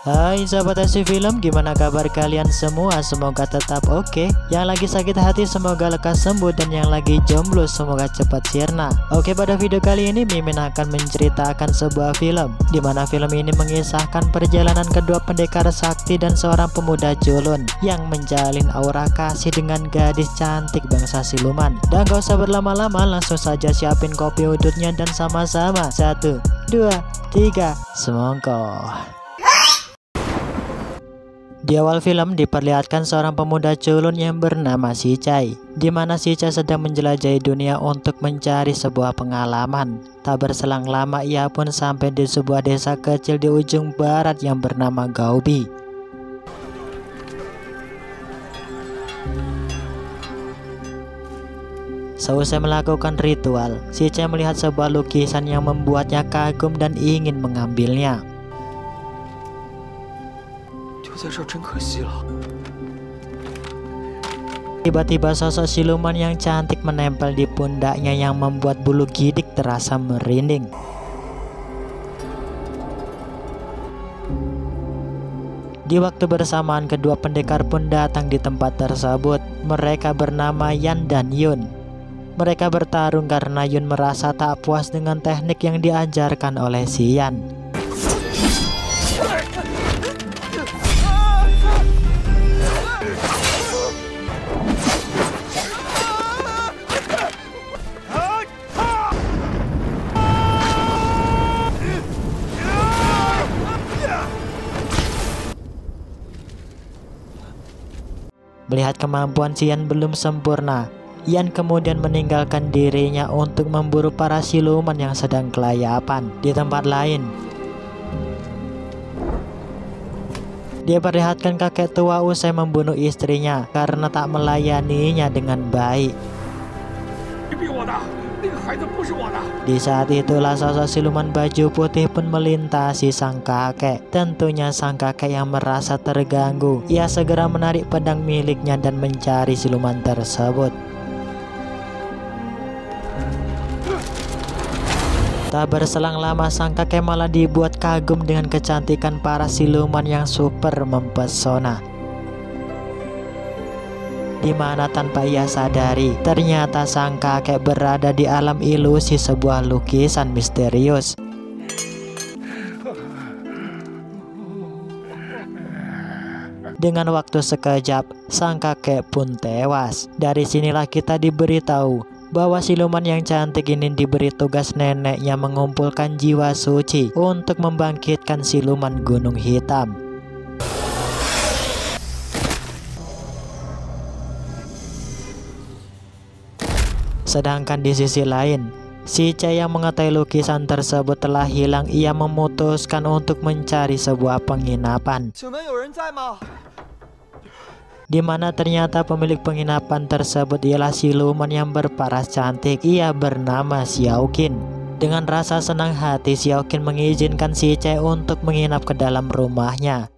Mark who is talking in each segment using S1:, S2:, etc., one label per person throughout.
S1: Hai sahabat Asyik Film, gimana kabar kalian semua? Semoga tetap oke. Yang lagi sakit hati semoga lekas sembuh, dan yang lagi jomblo semoga cepat sirna. Oke, pada video kali ini Mimin akan menceritakan sebuah film, dimana film ini mengisahkan perjalanan kedua pendekar sakti dan seorang pemuda culun yang menjalin aura kasih dengan gadis cantik bangsa siluman. Dan gak usah berlama-lama, langsung saja siapin kopi udutnya dan sama-sama 1, 2, 3, semongko. Di awal film diperlihatkan seorang pemuda culun yang bernama Sichai, di mana Sichai sedang menjelajahi dunia untuk mencari sebuah pengalaman. Tak berselang lama ia pun sampai di sebuah desa kecil di ujung barat yang bernama Gaobi. Seusai melakukan ritual, Sichai melihat sebuah lukisan yang membuatnya kagum dan ingin mengambilnya. Tiba-tiba sosok siluman yang cantik menempel di pundaknya yang membuat bulu gidik terasa merinding. Di waktu bersamaan kedua pendekar pun datang di tempat tersebut. Mereka bernama Yan dan Yun. Mereka bertarung karena Yun merasa tak puas dengan teknik yang diajarkan oleh si Yan. Melihat kemampuan si Yan belum sempurna, Yan kemudian meninggalkan dirinya untuk memburu para siluman yang sedang kelayapan di tempat lain. Dia perlihatkan kakek tua usai membunuh istrinya karena tak melayaninya dengan baik. Di saat itulah sosok siluman baju putih pun melintasi sang kakek. Tentunya sang kakek yang merasa terganggu. Ia segera menarik pedang miliknya dan mencari siluman tersebut. Tak berselang lama sang kakek malah dibuat kagum dengan kecantikan para siluman yang super mempesona. Di mana tanpa ia sadari, ternyata sang kakek berada di alam ilusi sebuah lukisan misterius. Dengan waktu sekejap, sang kakek pun tewas. Dari sinilah kita diberitahu bahwa siluman yang cantik ini diberi tugas neneknya mengumpulkan jiwa suci untuk membangkitkan siluman Gunung Hitam. Sedangkan di sisi lain, Sichai yang mengetahui lukisan tersebut telah hilang. Ia memutuskan untuk mencari sebuah penginapan, di mana ternyata pemilik penginapan tersebut ialah siluman yang berparas cantik. Ia bernama Xiaoqin. Dengan rasa senang hati, Xiaoqin mengizinkan Sichai untuk menginap ke dalam rumahnya.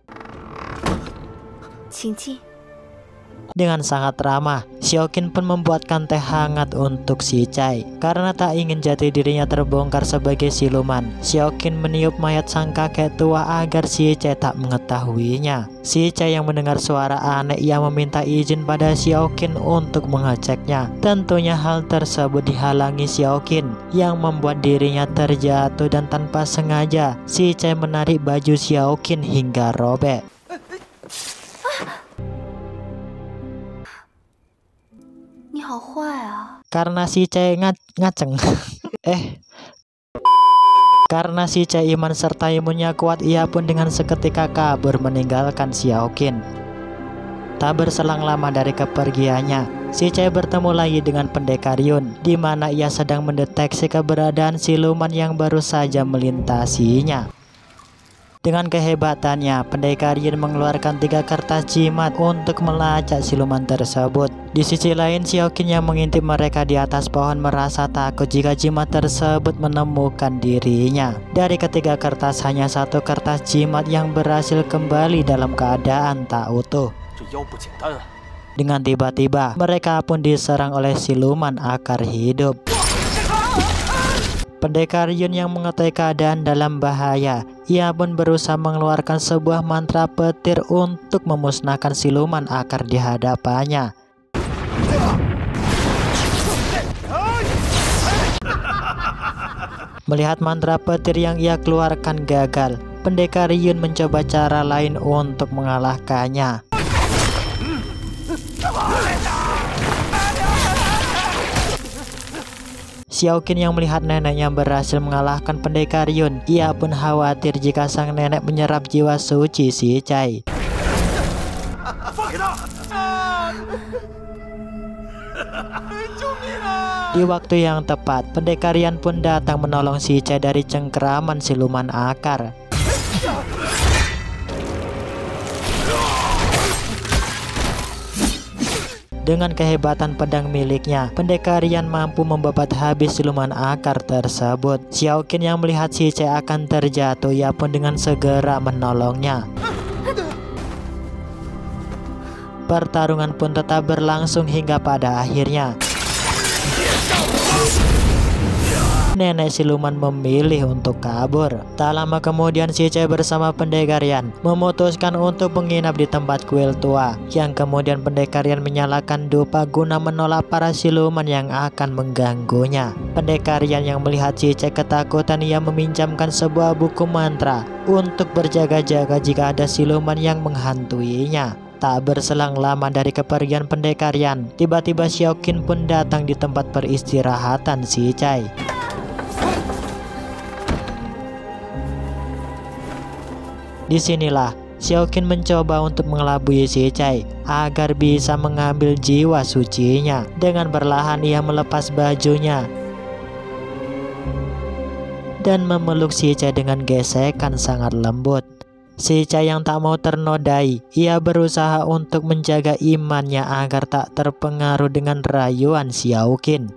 S1: Dengan sangat ramah, Xiaoqin pun membuatkan teh hangat untuk Sichai. Karena tak ingin jati dirinya terbongkar sebagai siluman, Xiaoqin meniup mayat sang kakek tua agar Sichai tak mengetahuinya. Sichai yang mendengar suara aneh, ia meminta izin pada Xiaoqin untuk mengeceknya. Tentunya hal tersebut dihalangi Xiaoqin, yang membuat dirinya terjatuh dan tanpa sengaja Sichai menarik baju Xiaoqin hingga robek. Karena Sichai ngaceng Karena Sichai iman serta imunnya kuat, ia pun dengan seketika kabur meninggalkan Xiaoqin. Tak berselang lama dari kepergiannya, Sichai bertemu lagi dengan pendekar Yun, di mana ia sedang mendeteksi keberadaan siluman yang baru saja melintasinya. Dengan kehebatannya, pendekar Yun mengeluarkan 3 kertas jimat untuk melacak siluman tersebut. Di sisi lain, Xiaoqin yang mengintip mereka di atas pohon merasa takut jika jimat tersebut menemukan dirinya. Dari ketiga kertas, hanya 1 kertas jimat yang berhasil kembali dalam keadaan tak utuh. Dengan tiba-tiba, mereka pun diserang oleh siluman akar hidup. Pendekar Yun yang mengetahui keadaan dalam bahaya, ia pun berusaha mengeluarkan sebuah mantra petir untuk memusnahkan siluman akar di hadapannya. Melihat mantra petir yang ia keluarkan gagal, Pendekar Yun mencoba cara lain untuk mengalahkannya. Xiaoqin yang melihat neneknya berhasil mengalahkan Pendekar Yun, ia pun khawatir jika sang nenek menyerap jiwa suci Si Chai. Di waktu yang tepat, Pendekar Yan pun datang menolong Si Chai dari cengkeraman siluman akar. Dengan kehebatan pedang miliknya, Pendekar Yan mampu membabat habis siluman akar tersebut. Xiaoqin yang melihat Si Chai akan terjatuh, ia pun dengan segera menolongnya. Pertarungan pun tetap berlangsung hingga pada akhirnya nenek siluman memilih untuk kabur. Tak lama kemudian Si Chai bersama Pendekar Yan memutuskan untuk menginap di tempat kuil tua, yang kemudian Pendekar Yan menyalakan dupa guna menolak para siluman yang akan mengganggunya. Pendekar Yan yang melihat Si Chai ketakutan, ia meminjamkan sebuah buku mantra untuk berjaga-jaga jika ada siluman yang menghantuinya. Tak berselang lama dari kepergian Pendekar Yan, tiba-tiba Xiaoqin pun datang di tempat peristirahatan Si Chai. Disinilah Xiaoqin mencoba untuk mengelabui Si Chai agar bisa mengambil jiwa sucinya. Dengan perlahan ia melepas bajunya dan memeluk Si Chai dengan gesekan sangat lembut. Si Chai yang tak mau ternodai, ia berusaha untuk menjaga imannya agar tak terpengaruh dengan rayuan Xiaoqin.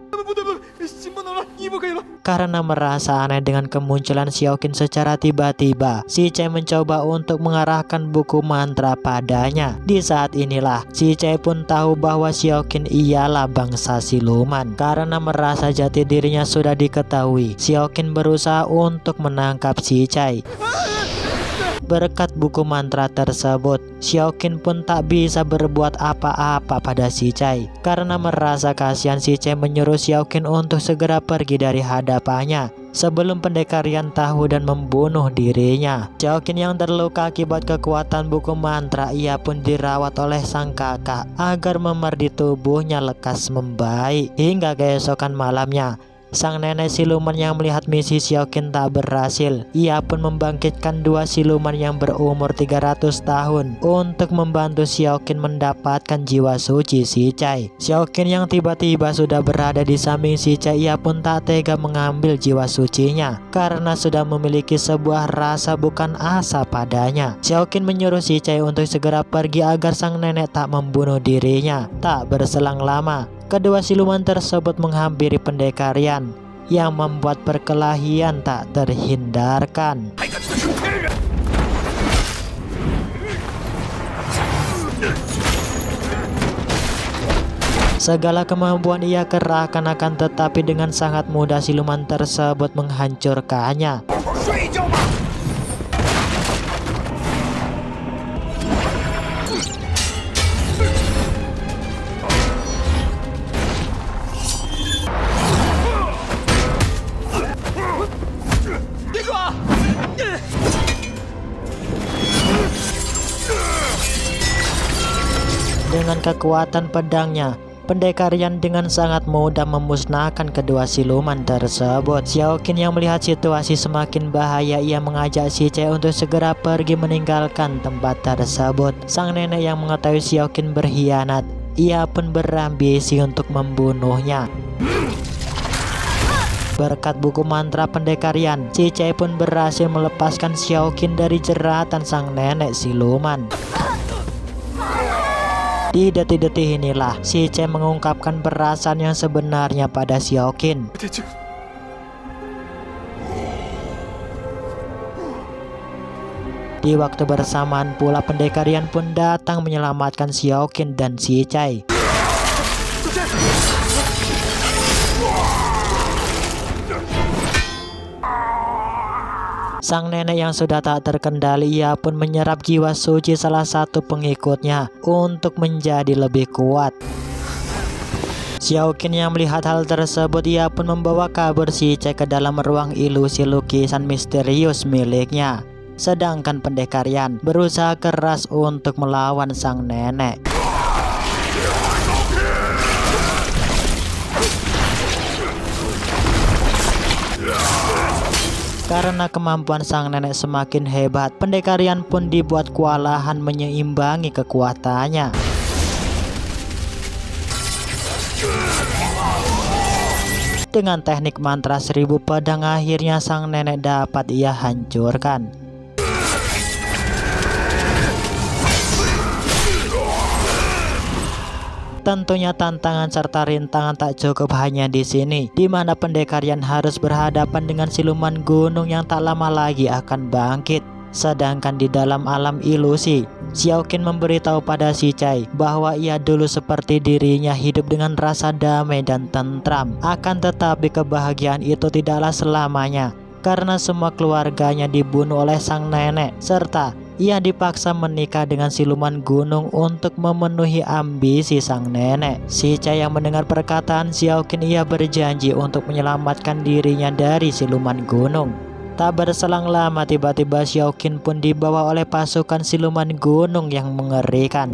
S1: Karena merasa aneh dengan kemunculan Xiaoqin secara tiba-tiba, Si Chai mencoba untuk mengarahkan buku mantra padanya. Di saat inilah Si Chai pun tahu bahwa Xiaoqin ialah bangsa siluman. Karena merasa jati dirinya sudah diketahui, Xiaoqin berusaha untuk menangkap Si Chai. Berkat buku mantra tersebut, Xiaoqin pun tak bisa berbuat apa-apa pada Si Chai. Karena merasa kasihan, Si Chai menyuruh Xiaoqin untuk segera pergi dari hadapannya sebelum Pendekar Yan tahu dan membunuh dirinya. Xiaoqin yang terluka akibat kekuatan buku mantra, ia pun dirawat oleh sang kakak agar memerdi tubuhnya lekas membaik. Hingga keesokan malamnya, sang nenek siluman yang melihat misi Xiaoqin tak berhasil, ia pun membangkitkan dua siluman yang berumur 300 tahun untuk membantu Xiaoqin mendapatkan jiwa suci Si Chai. Xiaoqin yang tiba-tiba sudah berada di samping Si Chai, ia pun tak tega mengambil jiwa sucinya karena sudah memiliki sebuah rasa bukan asa padanya. Xiaoqin menyuruh Si Chai untuk segera pergi agar sang nenek tak membunuh dirinya. Tak berselang lama, kedua siluman tersebut menghampiri Pendekar Yan yang membuat perkelahian tak terhindarkan. Segala kemampuan ia kerahkan, akan tetapi dengan sangat mudah siluman tersebut menghancurkannya. Dengan kekuatan pedangnya, Pendekar Yan dengan sangat mudah memusnahkan kedua siluman tersebut. Xiaoqin yang melihat situasi semakin bahaya, ia mengajak Si Chai untuk segera pergi meninggalkan tempat tersebut. Sang nenek yang mengetahui Xiaoqin berkhianat, ia pun berambisi untuk membunuhnya. Berkat buku mantra Pendekar Yan, Si Chai pun berhasil melepaskan Xiaoqin dari jeratan sang nenek siluman. Di detik-detik inilah Si Chai mengungkapkan perasaan yang sebenarnya pada Xiaoqin. Di waktu bersamaan pula Pendekar Yan pun datang menyelamatkan Xiaoqin dan Si Chai. Sang nenek yang sudah tak terkendali, ia pun menyerap jiwa suci salah satu pengikutnya untuk menjadi lebih kuat. Xiaoqin yang melihat hal tersebut, ia pun membawa kabur Si Chai ke dalam ruang ilusi lukisan misterius miliknya. Sedangkan pendekar Yan berusaha keras untuk melawan sang nenek. Karena kemampuan sang nenek semakin hebat, pendekar Yan pun dibuat kewalahan menyeimbangi kekuatannya. Dengan teknik mantra 1000 pedang, akhirnya sang nenek dapat ia hancurkan. Tentunya tantangan serta rintangan tak cukup hanya di sini, di mana pendekar Yan harus berhadapan dengan siluman gunung yang tak lama lagi akan bangkit. Sedangkan di dalam alam ilusi, Xiaoqin memberitahu pada Si Chai bahwa ia dulu seperti dirinya hidup dengan rasa damai dan tentram. Akan tetapi kebahagiaan itu tidaklah selamanya, karena semua keluarganya dibunuh oleh sang nenek, serta ia dipaksa menikah dengan siluman gunung untuk memenuhi ambisi sang nenek. Si Chai yang mendengar perkataan Xiaoqin, ia berjanji untuk menyelamatkan dirinya dari siluman gunung. Tak berselang lama, tiba-tiba Xiaoqin pun dibawa oleh pasukan siluman gunung yang mengerikan.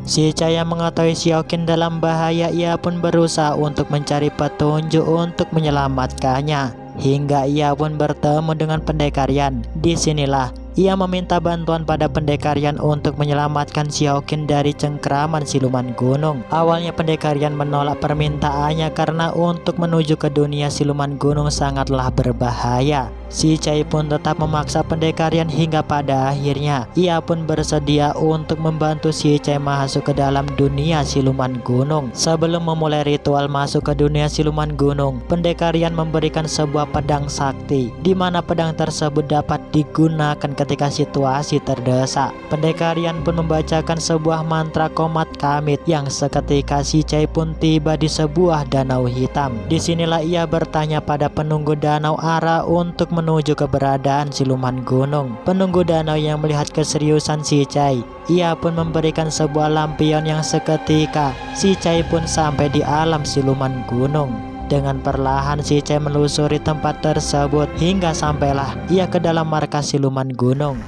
S1: Si Chai yang mengetahui Xiaoqin dalam bahaya, ia pun berusaha untuk mencari petunjuk untuk menyelamatkannya. Hingga ia pun bertemu dengan pendekar Yan. Disinilah ia meminta bantuan pada pendekar Yan untuk menyelamatkan Xiaoqin dari cengkraman siluman gunung. Awalnya pendekar Yan menolak permintaannya karena untuk menuju ke dunia siluman gunung sangatlah berbahaya. Si Chai pun tetap memaksa pendekar Yan hingga pada akhirnya ia pun bersedia untuk membantu Si Chai masuk ke dalam dunia siluman gunung. Sebelum memulai ritual masuk ke dunia siluman gunung, pendekar Yan memberikan sebuah pedang sakti, di mana pedang tersebut dapat digunakan ketika situasi terdesak. Pendekar Yan pun membacakan sebuah mantra komat kamit yang seketika Si Chai pun tiba di sebuah danau hitam. Disinilah ia bertanya pada penunggu danau arah untuk menuju keberadaan siluman gunung. Penunggu danau yang melihat keseriusan Si Chai, ia pun memberikan sebuah lampion yang seketika Si Chai pun sampai di alam siluman gunung. Dengan perlahan Si Chai menelusuri tempat tersebut hingga sampailah ia ke dalam markas siluman gunung.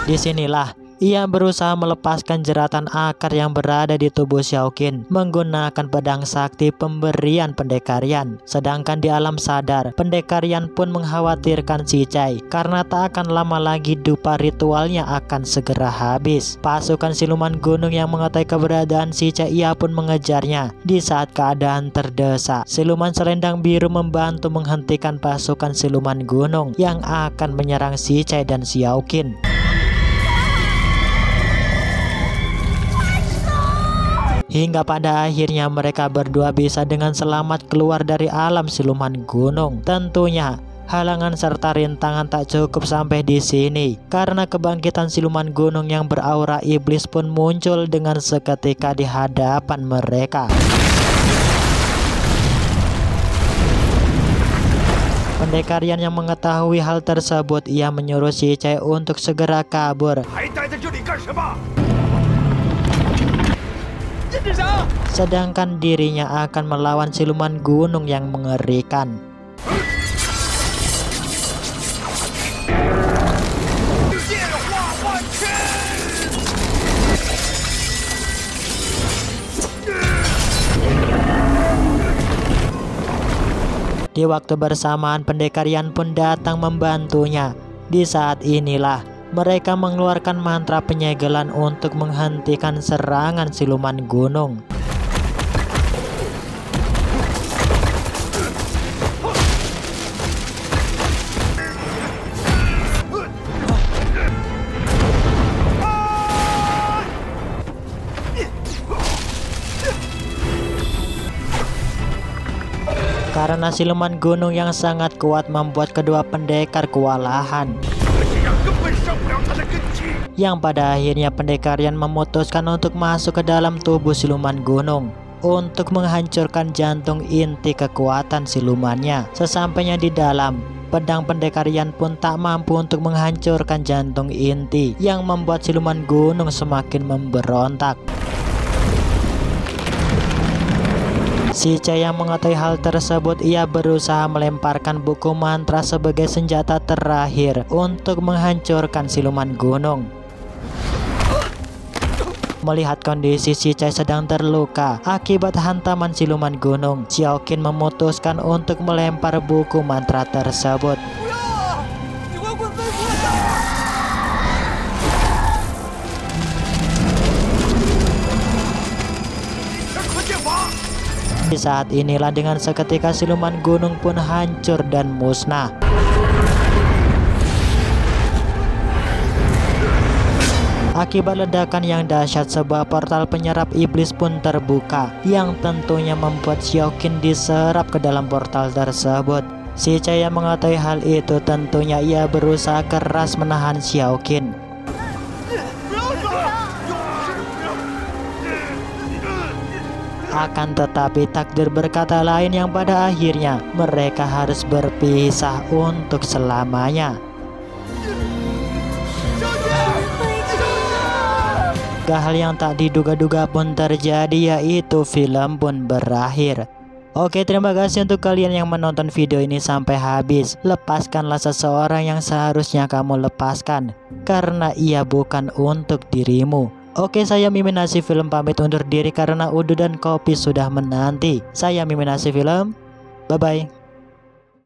S1: Disinilah ia berusaha melepaskan jeratan akar yang berada di tubuh Xiaoqin menggunakan pedang sakti pemberian pendekar Yan. Sedangkan di alam sadar, pendekar Yan pun mengkhawatirkan Si Chai karena tak akan lama lagi dupa ritualnya akan segera habis. Pasukan siluman gunung yang mengetahui keberadaan Si Chai, ia pun mengejarnya. Di saat keadaan terdesak, siluman selendang biru membantu menghentikan pasukan siluman gunung yang akan menyerang Si Chai dan Xiaoqin. Hingga pada akhirnya mereka berdua bisa dengan selamat keluar dari alam siluman gunung. Tentunya halangan serta rintangan tak cukup sampai di sini, karena kebangkitan siluman gunung yang beraura iblis pun muncul dengan seketika di hadapan mereka. Pendekar Yan yang mengetahui hal tersebut, ia menyuruh Si Chai untuk segera kabur. Sedangkan dirinya akan melawan siluman gunung yang mengerikan. Di waktu bersamaan, pendekar Yan pun datang membantunya. Di saat inilah mereka mengeluarkan mantra penyegelan untuk menghentikan serangan siluman gunung. Karena siluman gunung yang sangat kuat membuat kedua pendekar kewalahan. Yang pada akhirnya pendekar Yan memutuskan untuk masuk ke dalam tubuh siluman gunung. untuk menghancurkan jantung inti kekuatan silumannya. Sesampainya di dalam, pedang pendekar Yan pun tak mampu untuk menghancurkan jantung inti yang membuat siluman gunung semakin memberontak. Si Che yang mengetahui hal tersebut, ia berusaha melemparkan buku mantra sebagai senjata terakhir untuk menghancurkan siluman gunung. Melihat kondisi si Che sedang terluka akibat hantaman siluman gunung, Xiaoqin memutuskan untuk melempar buku mantra tersebut. Di saat inilah dengan seketika siluman gunung pun hancur dan musnah. Akibat ledakan yang dahsyat, sebuah portal penyerap iblis pun terbuka, yang tentunya membuat Xiaoqin diserap ke dalam portal tersebut. Si Che yang mengetahui hal itu, tentunya ia berusaha keras menahan Xiaoqin. Akan tetapi takdir berkata lain, yang pada akhirnya mereka harus berpisah untuk selamanya. Hal yang tak diduga-duga pun terjadi, yaitu film pun berakhir. Oke, terima kasih untuk kalian yang menonton video ini sampai habis. Lepaskanlah seseorang yang seharusnya kamu lepaskan, karena ia bukan untuk dirimu. Oke, saya Mimin Nasi Film pamit undur diri karena uduk dan kopi sudah menanti. Saya Mimin Nasi Film, bye-bye.